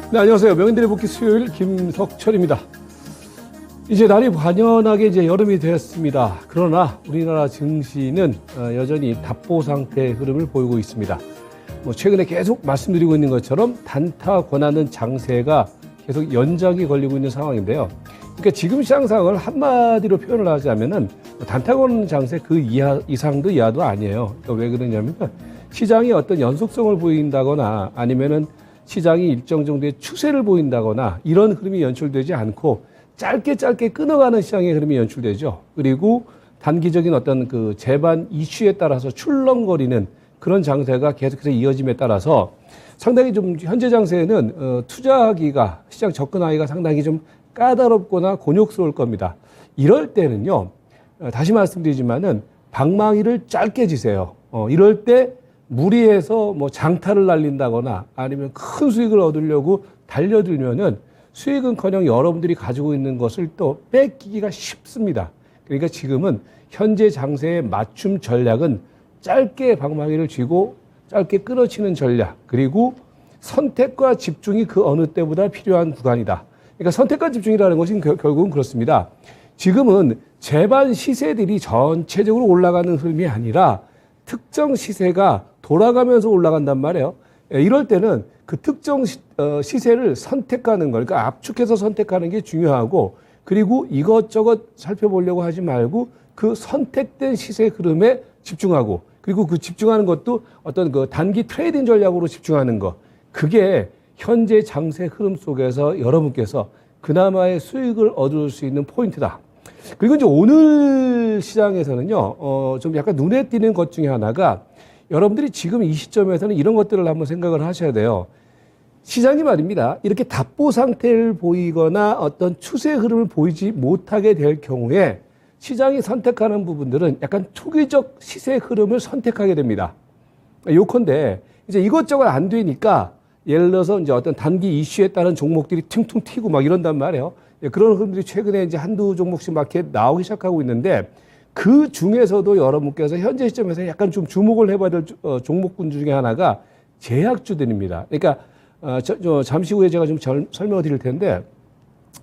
네, 안녕하세요. 명인들의 복귀 수요일 김석철입니다. 이제 날이 완연하게 이제 여름이 되었습니다. 그러나 우리나라 증시는 여전히 답보 상태의 흐름을 보이고 있습니다. 최근에 계속 말씀드리고 있는 것처럼 단타 권하는 장세가 계속 연장이 걸리고 있는 상황인데요. 그러니까 지금 시장 상황을 한마디로 표현을 하자면은 단타 거는 장세 그 이상도 이하도 아니에요. 그러니까 왜 그러냐면 시장이 어떤 연속성을 보인다거나 아니면은 시장이 일정 정도의 추세를 보인다거나 이런 흐름이 연출되지 않고 짧게 끊어가는 시장의 흐름이 연출되죠. 그리고 단기적인 어떤 그 재반 이슈에 따라서 출렁거리는 그런 장세가 계속해서 이어짐에 따라서 상당히 좀 현재 장세에는 투자하기가 시장 접근하기가 상당히 좀 까다롭거나 곤욕스러울 겁니다. 이럴 때는요, 다시 말씀드리지만은 방망이를 짧게 지세요. 이럴 때 무리해서 장타를 날린다거나 아니면 큰 수익을 얻으려고 달려들면은 수익은커녕 여러분들이 가지고 있는 것을 또 뺏기기가 쉽습니다. 그러니까 지금은 현재 장세의 맞춤 전략은 짧게 방망이를 쥐고 짧게 끊어치는 전략, 그리고 선택과 집중이 그 어느 때보다 필요한 구간이다. 그러니까 선택과 집중이라는 것은 결국은 그렇습니다. 지금은 재반 시세들이 전체적으로 올라가는 흐름이 아니라 특정 시세가 돌아가면서 올라간단 말이에요. 이럴 때는 그 특정 시세를 선택하는 거, 그러니까 압축해서 선택하는 게 중요하고, 그리고 이것저것 살펴보려고 하지 말고 그 선택된 시세 흐름에 집중하고, 그리고 그 집중하는 것도 어떤 그 단기 트레이딩 전략으로 집중하는 거, 그게 현재 장세 흐름 속에서 여러분께서 그나마의 수익을 얻을 수 있는 포인트다. 그리고 이제 오늘 시장에서는요, 좀 약간 눈에 띄는 것 중에 하나가 여러분들이 지금 이 시점에서는 이런 것들을 한번 생각을 하셔야 돼요. 시장이 말입니다. 이렇게 답보 상태를 보이거나 어떤 추세 흐름을 보이지 못하게 될 경우에 시장이 선택하는 부분들은 약간 투기적 시세 흐름을 선택하게 됩니다. 요컨대 이제 이것저것 안 되니까 예를 들어서 이제 어떤 단기 이슈에 따른 종목들이 퉁퉁 튀고 막 이런단 말이에요. 그런 흐름들이 최근에 이제 한두 종목씩 막 이렇게 나오기 시작하고 있는데, 그 중에서도 여러분께서 현재 시점에서 약간 좀 주목을 해봐야 될 종목군 중에 하나가 제약주들입니다. 그러니까 잠시 후에 제가 좀 설명을 드릴 텐데,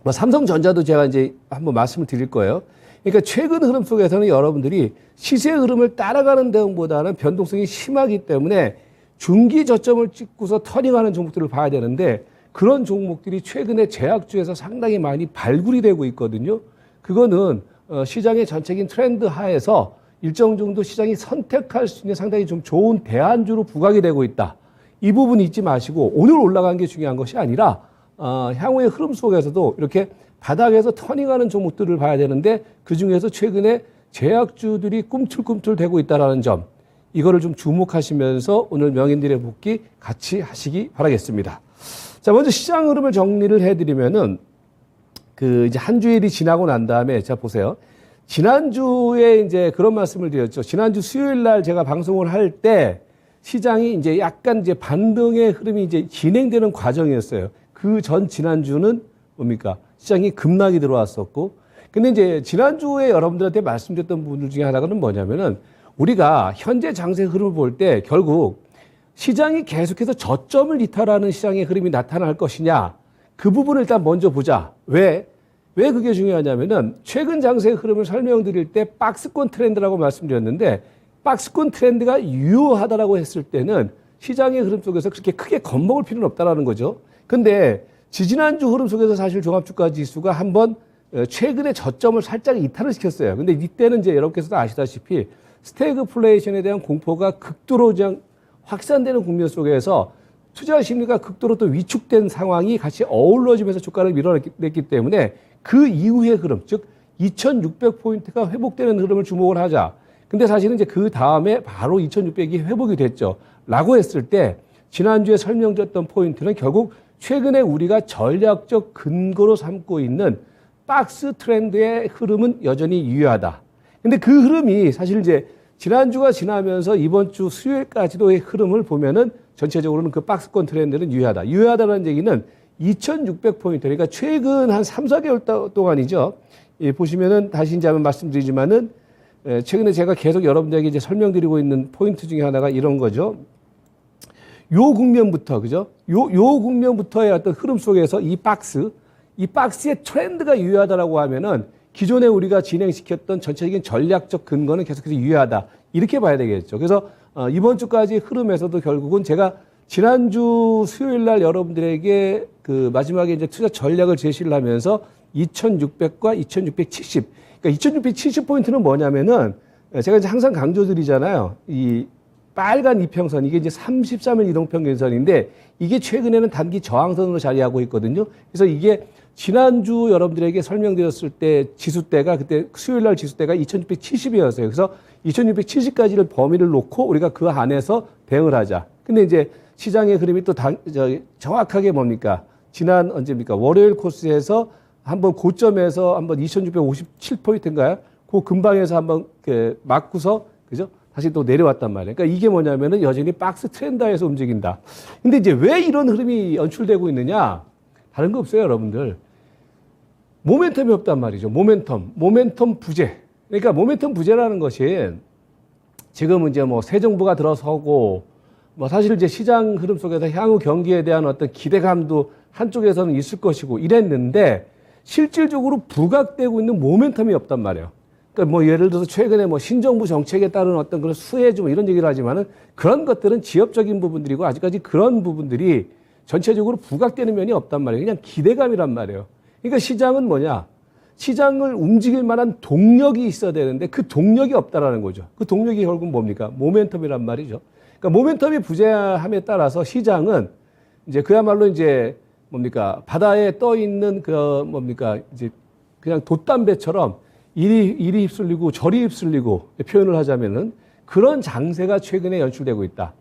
삼성전자도 제가 이제 한번 말씀을 드릴 거예요. 그러니까 최근 흐름 속에서는 여러분들이 시세 흐름을 따라가는 대응보다는 변동성이 심하기 때문에 중기 저점을 찍고서 터닝하는 종목들을 봐야 되는데, 그런 종목들이 최근에 제약주에서 상당히 많이 발굴이 되고 있거든요. 그거는 시장의 전체적인 트렌드 하에서 일정 정도 시장이 선택할 수 있는 상당히 좀 좋은 대안주로 부각이 되고 있다. 이 부분 잊지 마시고 오늘 올라간 게 중요한 것이 아니라 향후의 흐름 속에서도 이렇게 바닥에서 터닝하는 종목들을 봐야 되는데, 그중에서 최근에 제약주들이 꿈틀꿈틀 되고 있다는 점, 이거를 좀 주목하시면서 오늘 명인들의 복귀 같이 하시기 바라겠습니다. 자, 먼저 시장 흐름을 정리를 해드리면은, 이제 한 주일이 지나고 난 다음에, 자, 보세요. 지난주에 이제 그런 말씀을 드렸죠. 지난주 수요일 날 제가 방송을 할 때 시장이 이제 약간 이제 반등의 흐름이 이제 진행되는 과정이었어요. 그 전 지난주는 뭡니까? 시장이 급락이 들어왔었고. 근데 이제 지난주에 여러분들한테 말씀드렸던 부분들 중에 하나는 뭐냐면은, 우리가 현재 장세 흐름을 볼 때 결국 시장이 계속해서 저점을 이탈하는 시장의 흐름이 나타날 것이냐, 그 부분을 일단 먼저 보자. 왜 그게 중요하냐면은, 최근 장세의 흐름을 설명드릴 때 박스권 트렌드라고 말씀드렸는데, 박스권 트렌드가 유효하다라고 했을 때는 시장의 흐름 속에서 그렇게 크게 겁먹을 필요는 없다라는 거죠. 근데 지지난주 흐름 속에서 사실 종합주가 지수가 한번 최근에 저점을 살짝 이탈을 시켰어요. 근데 이때는 이제 여러분께서도 아시다시피 스태그플레이션에 대한 공포가 극도로 그냥 확산되는 국면 속에서 투자 심리가 극도로 또 위축된 상황이 같이 어우러지면서 주가를 밀어냈기 때문에 그 이후의 흐름, 즉 2600포인트가 회복되는 흐름을 주목을 하자. 근데 사실은 이제 그 다음에 바로 2600이 회복이 됐죠. 라고 했을 때 지난주에 설명드렸던 포인트는 결국 최근에 우리가 전략적 근거로 삼고 있는 박스 트렌드의 흐름은 여전히 유효하다. 근데 그 흐름이 사실 이제 지난주가 지나면서 이번 주 수요일까지도의 흐름을 보면은 전체적으로는 그 박스권 트렌드는 유효하다. 유효하다는 얘기는 2600포인트, 그러니까 최근 한 3, 4개월 동안이죠. 예, 보시면은 다시 이제 한번 말씀드리지만은, 최근에 제가 계속 여러분들에게 이제 설명드리고 있는 포인트 중에 하나가 이런 거죠. 요 국면부터, 그죠? 요 국면부터의 어떤 흐름 속에서 이 박스의 트렌드가 유효하다라고 하면은 기존에 우리가 진행시켰던 전체적인 전략적 근거는 계속해서 유효하다. 이렇게 봐야 되겠죠. 그래서 이번 주까지 흐름에서도 결국은 제가 지난주 수요일 날 여러분들에게 그 마지막에 이제 투자 전략을 제시를 하면서 2600과 2670. 그러니까 2670포인트는 뭐냐면은 제가 이제 항상 강조드리잖아요. 이 빨간 이평선, 이게 이제 33일 이동평균선인데 이게 최근에는 단기 저항선으로 자리하고 있거든요. 그래서 이게 지난주 여러분들에게 설명드렸을 때 지수대가 그때 수요일 날 지수대가 2670이었어요. 그래서 2670까지를 범위를 놓고 우리가 그 안에서 대응을 하자. 근데 이제 시장의 흐름이 또 정확하게 뭡니까? 지난 언제입니까? 월요일 코스에서 한번 고점에서 한번 2657포인트인가요? 그 근방에서 한번 맞고서, 그죠? 다시 또 내려왔단 말이에요. 그러니까 이게 뭐냐면은 여전히 박스 트렌드에서 움직인다. 근데 이제 왜 이런 흐름이 연출되고 있느냐? 다른 거 없어요, 여러분들. 모멘텀이 없단 말이죠. 모멘텀 부재. 그러니까 모멘텀 부재라는 것이 지금은 이제 뭐 새 정부가 들어서고 뭐 사실 이제 시장 흐름 속에서 향후 경기에 대한 어떤 기대감도 한쪽에서는 있을 것이고 이랬는데 실질적으로 부각되고 있는 모멘텀이 없단 말이에요. 그러니까 뭐 예를 들어서 최근에 뭐 신정부 정책에 따른 어떤 그런 수혜주 뭐 이런 얘기를 하지만은 그런 것들은 지엽적인 부분들이고 아직까지 그런 부분들이 전체적으로 부각되는 면이 없단 말이에요. 그냥 기대감이란 말이에요. 그러니까 시장은 뭐냐? 시장을 움직일 만한 동력이 있어야 되는데 그 동력이 없다라는 거죠. 그 동력이 결국 뭡니까? 모멘텀이란 말이죠. 그러니까 모멘텀이 부재함에 따라서 시장은 이제 그야말로 이제 뭡니까? 바다에 떠 있는 그 뭡니까? 이제 그냥 돛담배처럼 이리 휩쓸리고 저리 휩쓸리고 표현을 하자면은 그런 장세가 최근에 연출되고 있다.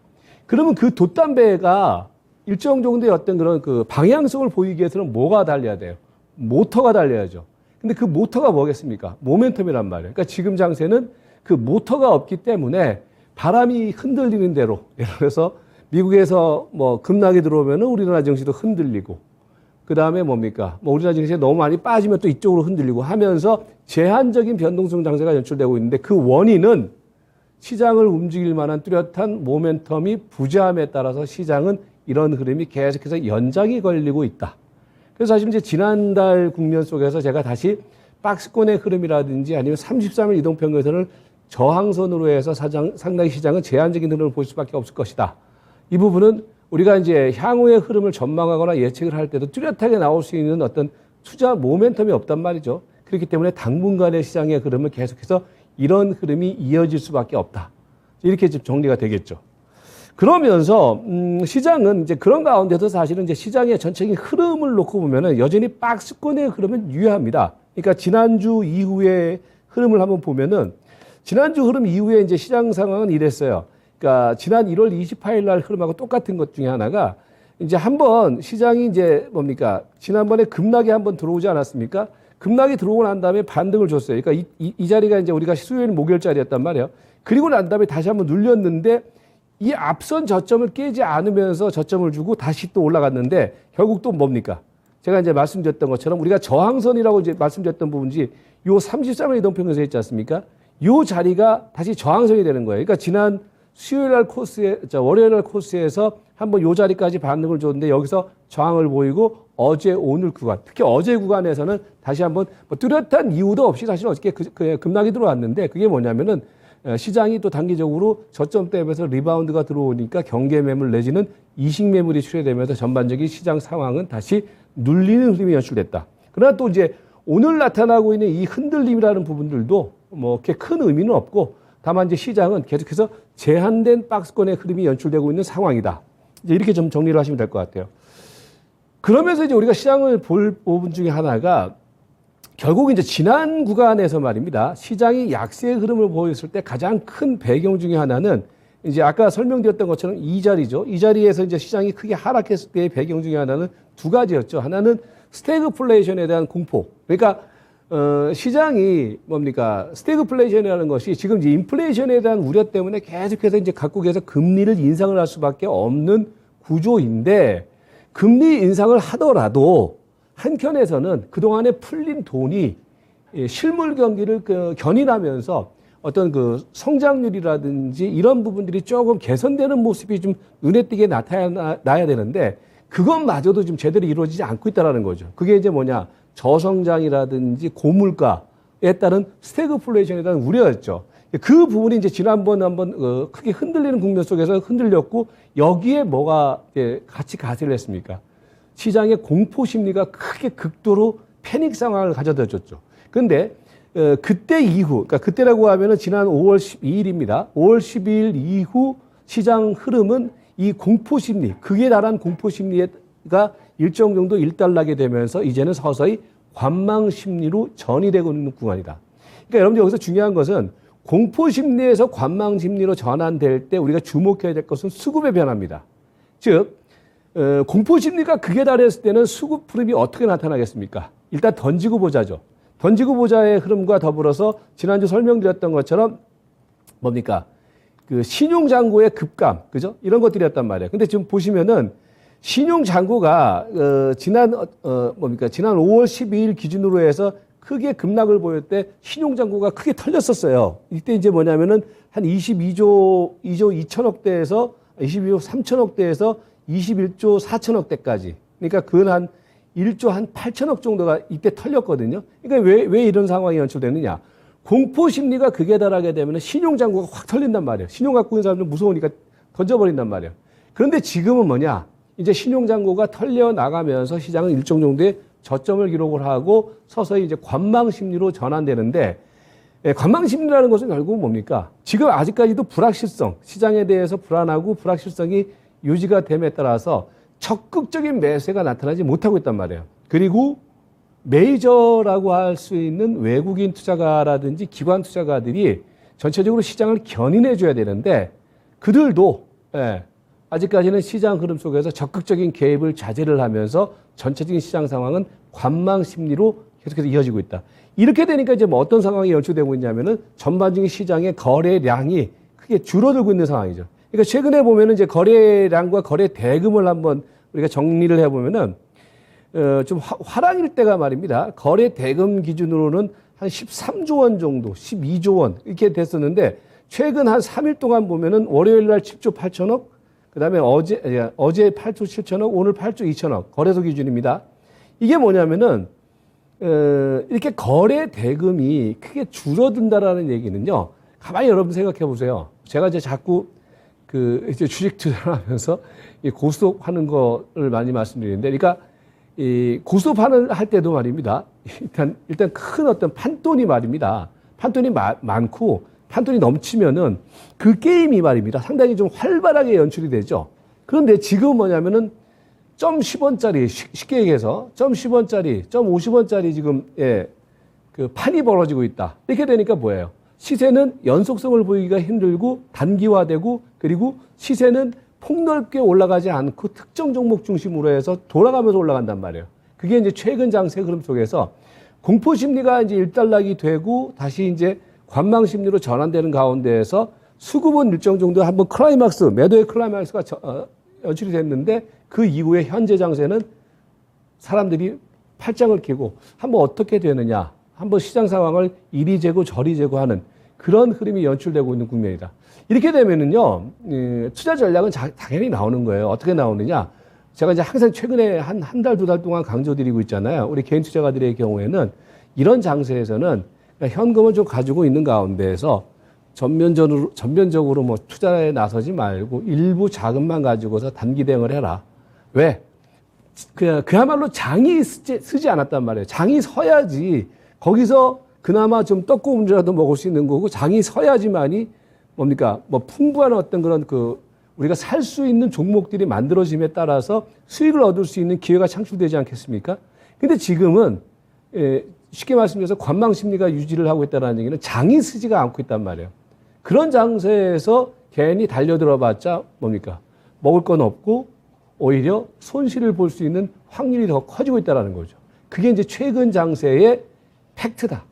그러면 그 돛담배가 일정 정도의 어떤 그런 그 방향성을 보이기 위해서는 뭐가 달려야 돼요? 모터가 달려야죠. 근데 그 모터가 뭐겠습니까? 모멘텀이란 말이에요. 그러니까 지금 장세는 그 모터가 없기 때문에 바람이 흔들리는 대로, 예를 들어서 미국에서 뭐 급락이 들어오면은 우리나라 증시도 흔들리고, 그 다음에 뭡니까? 뭐 우리나라 증시에 너무 많이 빠지면 또 이쪽으로 흔들리고 하면서 제한적인 변동성 장세가 연출되고 있는데 그 원인은 시장을 움직일 만한 뚜렷한 모멘텀이 부재함에 따라서 시장은 이런 흐름이 계속해서 연장이 걸리고 있다. 그래서 사실 이제 지난달 국면 속에서 제가 다시 박스권의 흐름이라든지 아니면 33일 이동평균선을 저항선으로 해서 상당히 시장은 제한적인 흐름을 볼 수밖에 없을 것이다. 이 부분은 우리가 이제 향후의 흐름을 전망하거나 예측을 할 때도 뚜렷하게 나올 수 있는 어떤 투자 모멘텀이 없단 말이죠. 그렇기 때문에 당분간의 시장의 흐름은 계속해서 이런 흐름이 이어질 수밖에 없다. 이렇게 좀 정리가 되겠죠. 그러면서 시장은 이제 그런 가운데서 사실은 이제 시장의 전체적인 흐름을 놓고 보면은 여전히 박스권의 흐름은 유효합니다. 그러니까 지난주 이후의 흐름을 한번 보면은 지난주 흐름 이후에 이제 시장 상황은 이랬어요. 그러니까 지난 1월 28일 날 흐름하고 똑같은 것 중에 하나가 이제 한번 시장이 이제 뭡니까? 지난번에 급락이 한번 들어오지 않았습니까? 급락이 들어오고 난 다음에 반등을 줬어요. 그러니까 이 자리가 이제 우리가 수요일 목요일 자리였단 말이에요. 그리고 난 다음에 다시 한번 눌렸는데 이 앞선 저점을 깨지 않으면서 저점을 주고 다시 또 올라갔는데 결국 또 뭡니까? 제가 이제 말씀드렸던 것처럼 우리가 저항선이라고 이제 말씀드렸던 부분이 요 33일 이동평균선 있지 않습니까? 요 자리가 다시 저항선이 되는 거예요. 그러니까 지난 수요일 날 월요일 날 코스에서 한번 요 자리까지 반등을 줬는데 여기서 저항을 보이고 어제 오늘 구간, 특히 어제 구간에서는 다시 한번 뭐 뚜렷한 이유도 없이 사실 어저께 급락이 들어왔는데 그게 뭐냐면은 시장이 또 단기적으로 저점대에서 리바운드가 들어오니까 경계 매물 내지는 이식 매물이 출현되면서 전반적인 시장 상황은 다시 눌리는 흐름이 연출됐다. 그러나 또 이제 오늘 나타나고 있는 이 흔들림이라는 부분들도 뭐 그렇게 큰 의미는 없고 다만 이제 시장은 계속해서 제한된 박스권의 흐름이 연출되고 있는 상황이다. 이제 이렇게 좀 정리를 하시면 될 것 같아요. 그러면서 이제 우리가 시장을 볼 부분 중에 하나가 결국 이제 지난 구간에서 말입니다. 시장이 약세의 흐름을 보였을 때 가장 큰 배경 중에 하나는 이제 아까 설명드렸던 것처럼 이 자리죠. 이 자리에서 이제 시장이 크게 하락했을 때의 배경 중에 하나는 두 가지였죠. 하나는 스태그플레이션에 대한 공포. 그러니까 시장이 뭡니까? 스태그플레이션이라는 것이 지금 이제 인플레이션에 대한 우려 때문에 계속해서 이제 각국에서 금리를 인상을 할 수밖에 없는 구조인데 금리 인상을 하더라도 한켠에서는 그동안에 풀린 돈이 실물 경기를 견인하면서 어떤 그 성장률이라든지 이런 부분들이 조금 개선되는 모습이 좀 눈에 띄게 나타나야 되는데 그것마저도 좀 제대로 이루어지지 않고 있다는 거죠. 그게 이제 뭐냐, 저성장이라든지 고물가에 따른 스태그플레이션에 대한 우려였죠. 그 부분이 이제 지난번 한번 크게 흔들리는 국면 속에서 흔들렸고 여기에 뭐가 같이 가세를 했습니까? 시장의 공포 심리가 크게 극도로 패닉 상황을 가져다 줬죠. 그런데 그때 이후, 그러니까 그때라고 하면은 지난 5월 12일입니다. 5월 12일 이후 시장 흐름은 이 공포 심리, 극에 달한 공포 심리가 일정 정도 일단락이 되면서 이제는 서서히 관망 심리로 전이되고 있는 구간이다. 그러니까 여러분들 여기서 중요한 것은 공포 심리에서 관망 심리로 전환될 때 우리가 주목해야 될 것은 수급의 변화입니다. 즉, 공포 심리가 극에 달했을 때는 수급 흐름이 어떻게 나타나겠습니까? 일단 던지고 보자죠. 던지고 보자의 흐름과 더불어서 지난주 설명드렸던 것처럼 뭡니까? 그 신용잔고의 급감, 그죠? 이런 것들이었단 말이에요. 근데 지금 보시면은 신용잔고가 지난 5월 12일 기준으로 해서 크게 급락을 보일 때 신용잔고가 크게 털렸었어요. 이때 이제 뭐냐면은 한 2조 2천억 대에서 21조 4천억 대까지. 그러니까 그 한 1조 한 8천억 정도가 이때 털렸거든요. 그러니까 왜 이런 상황이 연출되느냐. 공포 심리가 극에 달하게 되면 신용잔고가 확 털린단 말이에요. 신용 갖고 있는 사람들 무서우니까 던져버린단 말이에요. 그런데 지금은 뭐냐. 이제 신용잔고가 털려 나가면서 시장은 일정 정도의 저점을 기록을 하고 서서히 이제 관망 심리로 전환되는데, 관망 심리라는 것은 결국은 뭡니까? 지금 아직까지도 불확실성, 시장에 대해서 불안하고 불확실성이 유지가 됨에 따라서 적극적인 매수가 나타나지 못하고 있단 말이에요. 그리고 메이저라고 할 수 있는 외국인 투자가라든지 기관 투자가들이 전체적으로 시장을 견인해 줘야 되는데 그들도 아직까지는 시장 흐름 속에서 적극적인 개입을 자제를 하면서 전체적인 시장 상황은 관망 심리로 계속해서 이어지고 있다. 이렇게 되니까 이제 뭐 어떤 상황이 연출되고 있냐면은 전반적인 시장의 거래량이 크게 줄어들고 있는 상황이죠. 그러니까 최근에 보면은 이제 거래량과 거래 대금을 한번 우리가 정리를 해보면은 좀 화랑일 때가 말입니다. 거래 대금 기준으로는 한 13조 원 정도, 12조 원 이렇게 됐었는데 최근 한 3일 동안 보면은 월요일 날 7조 8천억, 그다음에 어제 8조 7천억, 오늘 8조 2천억 거래소 기준입니다. 이게 뭐냐면은 이렇게 거래 대금이 크게 줄어든다라는 얘기는요. 가만히 여러분 생각해 보세요. 제가 이제 자꾸 이제 주식 투자를 하면서 이 고스톱하는 거를 많이 말씀드리는데, 그러니까 이 고스톱하는 할 때도 말입니다. 일단 큰 어떤 판돈이 말입니다. 판돈이 많고 판돈이 넘치면은 그 게임이 말입니다. 상당히 좀 활발하게 연출이 되죠. 그런데 지금 뭐냐면은 0.10원짜리 쉽게 얘기해서 0.10원짜리, 0.50원짜리 지금 그 판이 벌어지고 있다. 이렇게 되니까 뭐예요? 시세는 연속성을 보이기가 힘들고 단기화되고, 그리고 시세는 폭넓게 올라가지 않고 특정 종목 중심으로 해서 돌아가면서 올라간단 말이에요. 그게 이제 최근 장세 흐름 속에서 공포 심리가 이제 일단락이 되고 다시 이제 관망 심리로 전환되는 가운데에서 수급은 일정 정도 한번 클라이막스, 매도의 클라이막스가 연출이 됐는데 그 이후에 현재 장세는 사람들이 팔짱을 끼고 한번 어떻게 되느냐, 한번 시장 상황을 이리 재고 저리 재고 하는 그런 흐름이 연출되고 있는 국면이다. 이렇게 되면은요, 투자 전략은 당연히 나오는 거예요. 어떻게 나오느냐? 제가 이제 항상 최근에 한 달, 두 달 동안 강조드리고 있잖아요. 우리 개인 투자가들의 경우에는 이런 장세에서는 현금을 좀 가지고 있는 가운데에서 전면적으로 뭐 투자에 나서지 말고 일부 자금만 가지고서 단기 대응을 해라. 왜? 그야말로 장이 쓰지 않았단 말이에요. 장이 서야지 거기서 그나마 좀 떡고물이라도 먹을 수 있는 거고, 장이 서야지만이 뭡니까? 뭐 풍부한 어떤 그런 우리가 살 수 있는 종목들이 만들어짐에 따라서 수익을 얻을 수 있는 기회가 창출되지 않겠습니까? 근데 지금은 쉽게 말씀드려서 관망 심리가 유지를 하고 있다는 얘기는 장이 쓰지가 않고 있단 말이에요. 그런 장세에서 괜히 달려들어봤자 뭡니까? 먹을 건 없고 오히려 손실을 볼 수 있는 확률이 더 커지고 있다는 거죠. 그게 이제 최근 장세의 팩트다.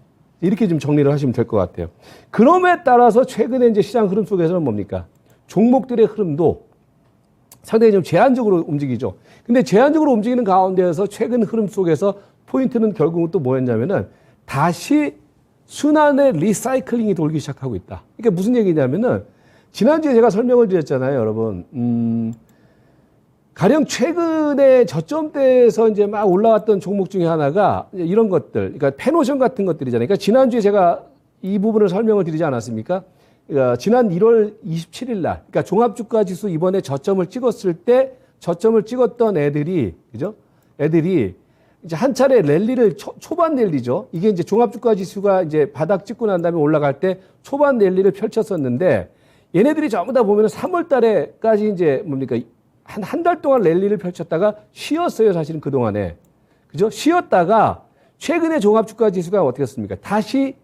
이렇게 좀 정리를 하시면 될 것 같아요. 그럼에 따라서 최근에 이제 시장 흐름 속에서는 뭡니까? 종목들의 흐름도 상당히 좀 제한적으로 움직이죠. 근데 제한적으로 움직이는 가운데에서 최근 흐름 속에서 포인트는 결국은 또 뭐였냐면은 다시 순환의 리사이클링이 돌기 시작하고 있다. 그러니까 무슨 얘기냐면은 지난주에 제가 설명을 드렸잖아요, 여러분. 가령 최근에 저점대에서 이제 막 올라왔던 종목 중에 하나가 이런 것들, 그러니까 페노션 같은 것들이잖아요. 그러니까 지난주에 제가 이 부분을 설명을 드리지 않았습니까? 그러니까 지난 1월 27일 날, 그러니까 종합주가 지수 이번에 저점을 찍었을 때 저점을 찍었던 애들이, 그죠? 애들이 이제 한 차례 랠리를 초반 랠리죠. 이게 이제 종합주가 지수가 이제 바닥 찍고 난 다음에 올라갈 때 초반 랠리를 펼쳤었는데 얘네들이 전부 다 보면은 3월 달에까지 이제 뭡니까? 한 달 동안 랠리를 펼쳤다가 쉬었어요, 사실은 그동안에. 그죠? 쉬었다가 최근에 종합주가 지수가 어떻게 했습니까? 다시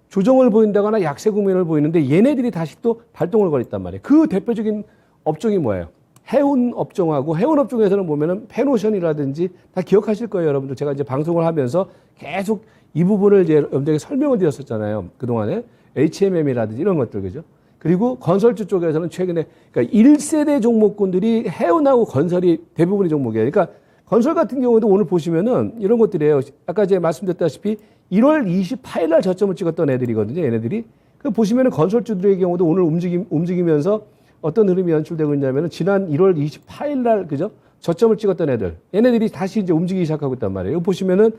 조정을 보인다거나 약세 국면을 보이는데 얘네들이 다시 또 발동을 벌였단 말이에요. 그 대표적인 업종이 뭐예요? 해운 업종하고 해운 업종에서는 보면은 페노션이라든지 다 기억하실 거예요, 여러분들. 제가 이제 방송을 하면서 계속 이 부분을 이제 여러분들에게 설명을 드렸었잖아요. 그동안에 HMM이라든지 이런 것들, 그죠? 그리고 건설주 쪽에서는 최근에, 그러니까 1세대 종목군들이 해운하고 건설이 대부분의 종목이에요. 그러니까 건설 같은 경우도 오늘 보시면은 이런 것들이에요. 아까 제가 말씀드렸다시피 1월 28일 날 저점을 찍었던 애들이거든요, 얘네들이. 그 보시면은 건설주들의 경우도 오늘 움직이면서 어떤 흐름이 연출되고 있냐면은 지난 1월 28일 날, 그죠? 저점을 찍었던 애들. 얘네들이 다시 이제 움직이기 시작하고 있단 말이에요. 여기 보시면은,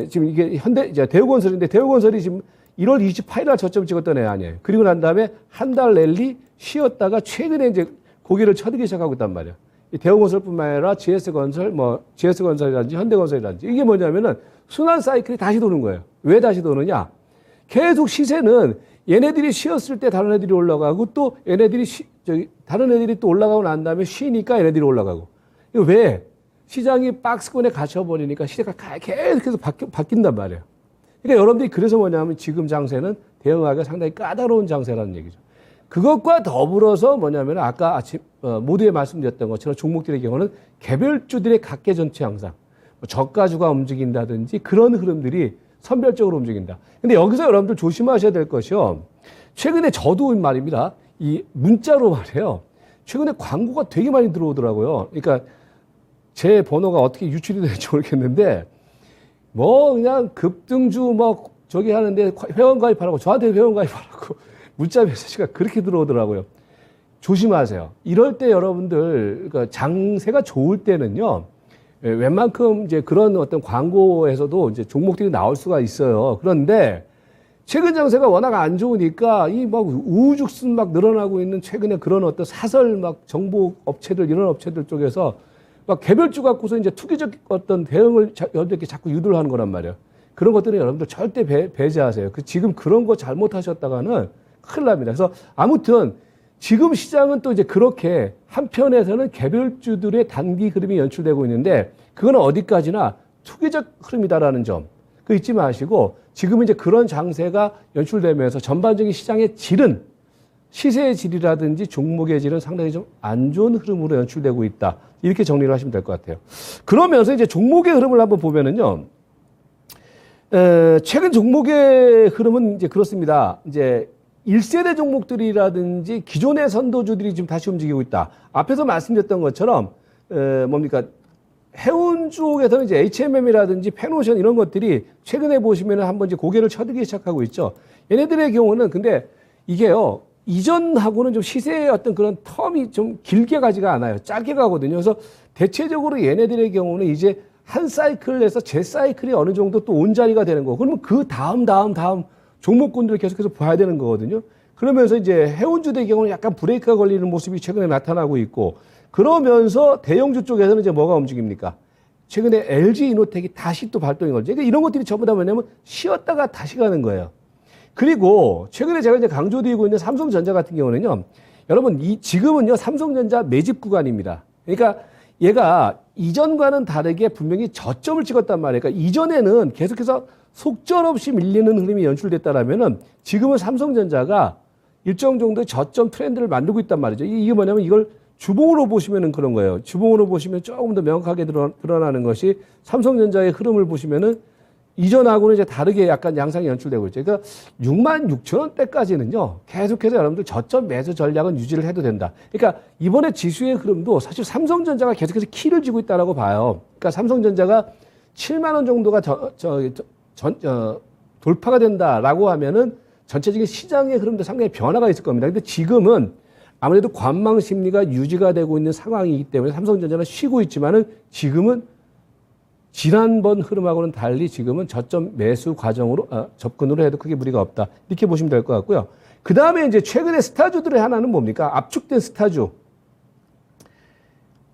지금 이게 이제 대우건설인데 대우건설이 지금 1월 28일 날 저점 찍었던 애 아니에요. 그리고 난 다음에 한 달 랠리 쉬었다가 최근에 이제 고개를 쳐들기 시작하고 있단 말이에요. 이 대우건설뿐만 아니라 GS건설, GS건설이라든지 현대건설이라든지 이게 뭐냐면은 순환 사이클이 다시 도는 거예요. 왜 다시 도느냐? 계속 시세는 얘네들이 쉬었을 때 다른 애들이 올라가고 또 얘네들이 다른 애들이 또 올라가고 난 다음에 쉬니까 얘네들이 올라가고. 이거 왜? 시장이 박스권에 갇혀버리니까 시세가 계속해서 바뀐단 말이에요. 그러니까 여러분들이 그래서 뭐냐면 지금 장세는 대응하기가 상당히 까다로운 장세라는 얘기죠. 그것과 더불어서 뭐냐면 아까 아침 모두에 말씀드렸던 것처럼 종목들의 경우는 개별주들의 각계 전체 항상 저가주가 움직인다든지 그런 흐름들이 선별적으로 움직인다. 근데 여기서 여러분들 조심하셔야 될 것이요. 최근에 저도 말입니다. 이 문자로 말해요. 최근에 광고가 되게 많이 들어오더라고요. 그러니까 제 번호가 어떻게 유출이 될지 모르겠는데 뭐 그냥 급등주 뭐 저기 하는데 회원가입하라고 저한테 회원가입하라고 문자 메시지가 그렇게 들어오더라고요. 조심하세요. 이럴 때 여러분들 그러니까 장세가 좋을 때는요. 웬만큼 이제 그런 어떤 광고에서도 이제 종목들이 나올 수가 있어요. 그런데 최근 장세가 워낙 안 좋으니까 이 막 우후죽순 막 늘어나고 있는 최근에 그런 어떤 사설 막 정보 업체들 이런 업체들 쪽에서 막 개별주 갖고서 이제 투기적 어떤 대응을 여러분들께 자꾸 유도를 하는 거란 말이에요. 그런 것들은 여러분들 절대 배제하세요. 지금 그런 거 잘못하셨다가는 큰일 납니다. 그래서 아무튼 지금 시장은 또 이제 그렇게 한편에서는 개별주들의 단기 흐름이 연출되고 있는데 그건 어디까지나 투기적 흐름이다라는 점. 그거 잊지 마시고 지금은 이제 그런 장세가 연출되면서 전반적인 시장의 질은 시세의 질이라든지 종목의 질은 상당히 좀 안 좋은 흐름으로 연출되고 있다. 이렇게 정리를 하시면 될 것 같아요. 그러면서 이제 종목의 흐름을 한번 보면은요. 최근 종목의 흐름은 이제 그렇습니다. 이제 1세대 종목들이라든지 기존의 선도주들이 지금 다시 움직이고 있다. 앞에서 말씀드렸던 것처럼, 뭡니까. 해운 쪽에서는 이제 HMM이라든지 페노션 이런 것들이 최근에 보시면 한번 이제 고개를 쳐들기 시작하고 있죠. 얘네들의 경우는 근데 이게요. 이전하고는 좀 시세의 어떤 그런 텀이 좀 길게 가지가 않아요. 짧게 가거든요. 그래서 대체적으로 얘네들의 경우는 이제 한 사이클에서 제 사이클이 어느 정도 또 온자리가 되는 거고 그러면 그 다음 종목군들을 계속해서 봐야 되는 거거든요. 그러면서 이제 해운주의 경우는 약간 브레이크가 걸리는 모습이 최근에 나타나고 있고 그러면서 대형주 쪽에서는 이제 뭐가 움직입니까? 최근에 LG이노텍이 다시 또 발동이 걸리죠. 그러니까 이런 것들이 전부 다 뭐냐면 쉬었다가 다시 가는 거예요. 그리고 최근에 제가 이제 강조드리고 있는 삼성전자 같은 경우는요. 여러분 지금은요 삼성전자 매집 구간입니다. 그러니까 얘가 이전과는 다르게 분명히 저점을 찍었단 말이에요. 그러니까 이전에는 계속해서 속절없이 밀리는 흐름이 연출됐다라면은 지금은 삼성전자가 일정 정도의 저점 트렌드를 만들고 있단 말이죠. 이게 뭐냐면 이걸 주봉으로 보시면은 그런 거예요. 주봉으로 보시면 조금 더 명확하게 드러나는 것이 삼성전자의 흐름을 보시면은 이전하고는 이제 다르게 약간 양상이 연출되고 있죠. 그러니까 66,000원대까지는요, 계속해서 여러분들 저점 매수 전략은 유지를 해도 된다. 그러니까 이번에 지수의 흐름도 사실 삼성전자가 계속해서 키를 쥐고 있다라고 봐요. 그러니까 삼성전자가 7만 원 정도가 돌파가 된다라고 하면은 전체적인 시장의 흐름도 상당히 변화가 있을 겁니다. 근데 지금은 아무래도 관망 심리가 유지가 되고 있는 상황이기 때문에 삼성전자는 쉬고 있지만은 지금은 지난번 흐름하고는 달리 지금은 저점 매수 과정으로 접근으로 해도 크게 무리가 없다. 이렇게 보시면 될 것 같고요. 그 다음에 이제 최근에 스타주들의 하나는 뭡니까? 압축된 스타주.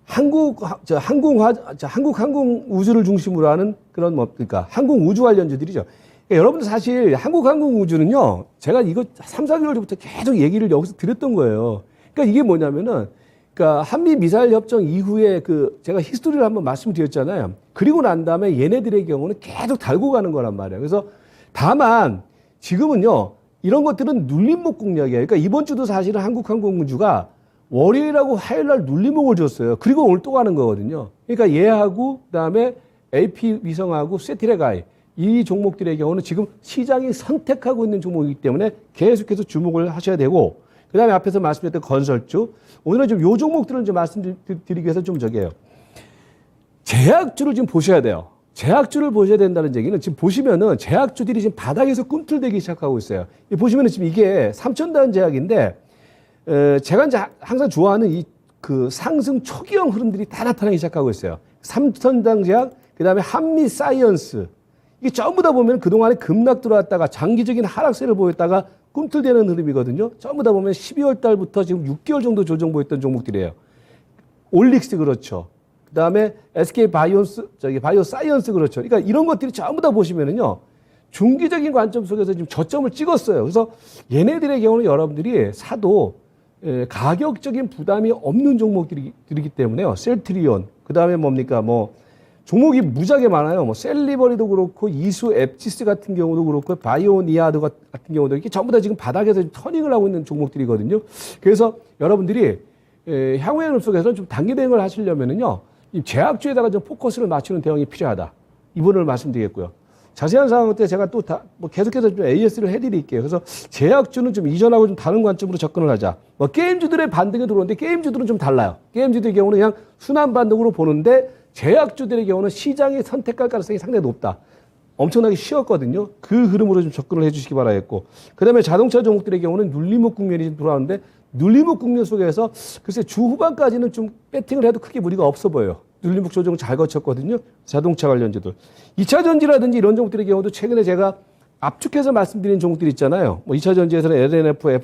한국항공우주를 중심으로 하는 그런 그러니까 항공우주 관련주들이죠. 그러니까 여러분들 사실 한국항공우주는요, 제가 이거 3, 4개월 전부터 계속 얘기를 여기서 드렸던 거예요. 그러니까 이게 뭐냐면은, 그러니까 한미 미사일 협정 이후에 제가 히스토리를 한번 말씀드렸잖아요. 그리고 난 다음에 얘네들의 경우는 계속 달고 가는 거란 말이에요. 그래서 다만 지금은요, 이런 것들은 눌림목 공략이에요. 그러니까 이번 주도 사실은 한국항공우주가 월요일하고 화요일날 눌림목을 줬어요. 그리고 오늘 또 가는 거거든요. 그러니까 얘하고 그다음에 AP 위성하고 세티레가이 이 종목들의 경우는 지금 시장이 선택하고 있는 종목이기 때문에 계속해서 주목을 하셔야 되고, 그 다음에 앞에서 말씀드렸던 건설주, 오늘은 좀 요 종목들은 좀 말씀드리기 위해서 좀 제약주를 지금 보셔야 돼요. 제약주를 보셔야 된다는 얘기는 지금 보시면은 제약주들이 지금 바닥에서 꿈틀대기 시작하고 있어요. 보시면은 지금 이게 3,000단 제약인데, 제가 이제 항상 좋아하는 상승 초기형 흐름들이 다 나타나기 시작하고 있어요. 3,000단 제약, 그 다음에 한미 사이언스. 이게 전부 다 보면 그동안에 급락 들어왔다가 장기적인 하락세를 보였다가 꿈틀대는 흐름이거든요. 전부 다 보면 12월 달부터 지금 6개월 정도 조정 보였던 종목들이에요. 올릭스 그렇죠. 그 다음에 SK 바이오 사이언스 그렇죠. 그러니까 이런 것들이 전부 다 보시면은요, 중기적인 관점 속에서 지금 저점을 찍었어요. 그래서 얘네들의 경우는 여러분들이 사도 가격적인 부담이 없는 종목들이기 때문에요. 셀트리온, 그 다음에 뭡니까, 종목이 무지하게 많아요. 셀리버리도 그렇고, 이수 앱지스 같은 경우도 그렇고, 바이오니아드 같은 경우도 이렇게 전부 다 지금 바닥에서 터닝을 하고 있는 종목들이거든요. 그래서 여러분들이 향후의 흐름 속에서 좀 단기 대응을 하시려면은요, 이 제약주에다가 좀 포커스를 맞추는 대응이 필요하다. 이 부분을 말씀드리겠고요. 자세한 상황 때 제가 또 계속해서 좀 AS를 해드릴게요. 그래서 제약주는 좀 이전하고 좀 다른 관점으로 접근을 하자. 게임주들의 반등이 들어오는데 게임주들은 좀 달라요. 게임주들의 경우는 그냥 순환 반등으로 보는데 제약주들의 경우는 시장이 선택할 가능성이 상당히 높다. 엄청나게 쉬웠거든요. 그 흐름으로 좀 접근을 해주시기 바라겠고, 그 다음에 자동차 종목들의 경우는 눌림목 국면이 좀 돌아오는데, 눌림목 국면 속에서 글쎄 주 후반까지는 좀 배팅을 해도 크게 무리가 없어 보여요. 눌림목 조정 잘 거쳤거든요. 자동차 관련주들. 2차 전지라든지 이런 종목들의 경우도 최근에 제가 압축해서 말씀드린 종목들 있잖아요. 2차 전지에서는 LNF,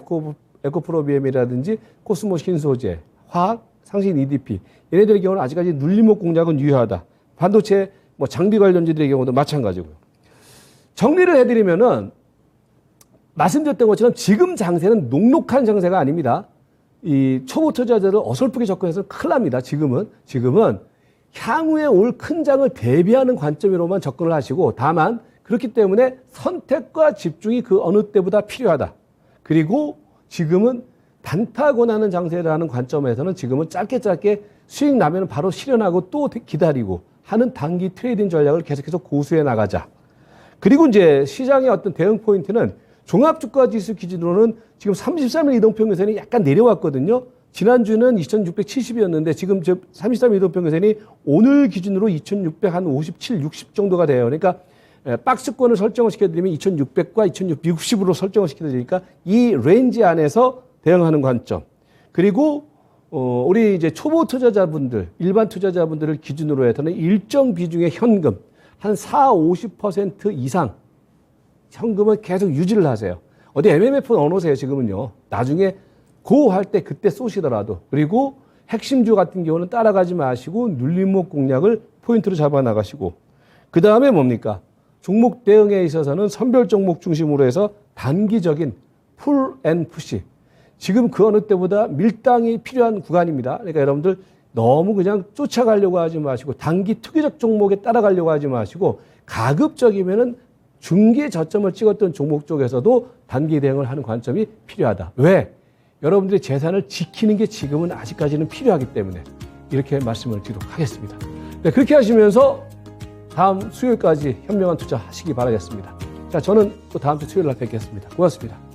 에코프로비엠이라든지 코스모 신소재, 화학, 상신 EDP. 얘네들의 경우는 아직까지 눌림목 공략은 유효하다. 반도체, 장비 관련주들의 경우도 마찬가지고요. 정리를 해드리면은, 말씀드렸던 것처럼 지금 장세는 녹록한 장세가 아닙니다. 이 초보 투자자를 어설프게 접근해서 큰일 납니다. 지금은 향후에 올 큰 장을 대비하는 관점으로만 접근을 하시고, 다만 그렇기 때문에 선택과 집중이 그 어느 때보다 필요하다. 그리고 지금은 단타 권하는 장세라는 관점에서는 지금은 짧게 수익 나면 바로 실현하고 또 기다리고 하는 단기 트레이딩 전략을 계속해서 고수해 나가자. 그리고 이제 시장의 어떤 대응 포인트는 종합주가지수 기준으로는 지금 33일 이동평균선이 약간 내려왔거든요. 지난주는 2670이었는데 지금 33일 이동평균선이 오늘 기준으로 2657, 60 정도가 돼요. 그러니까 박스권을 설정을 시켜드리면 2600과 2660으로 설정을 시켜드리니까 이 레인지 안에서 대응하는 관점. 그리고 우리 이제 초보 투자자분들, 일반 투자자분들을 기준으로 해서는 일정 비중의 현금 한 40~50% 이상 현금을 계속 유지를 하세요. 어디 MMF 넣어놓으세요. 지금은요. 나중에 고 할 때 그때 쏘시더라도. 그리고 핵심주 같은 경우는 따라가지 마시고 눌림목 공략을 포인트로 잡아나가시고, 그 다음에 뭡니까? 종목 대응에 있어서는 선별 종목 중심으로 해서 단기적인 풀 앤 푸시. 지금 그 어느 때보다 밀당이 필요한 구간입니다. 그러니까 여러분들 너무 그냥 쫓아가려고 하지 마시고, 단기 투기적 종목에 따라가려고 하지 마시고, 가급적이면은 중기 저점을 찍었던 종목 쪽에서도 단기 대응을 하는 관점이 필요하다. 왜? 여러분들의 재산을 지키는 게 지금은 아직까지는 필요하기 때문에 이렇게 말씀을 드리도록 하겠습니다. 네, 그렇게 하시면서 다음 수요일까지 현명한 투자 하시기 바라겠습니다. 자, 저는 또 다음 주 수요일 날 뵙겠습니다. 고맙습니다.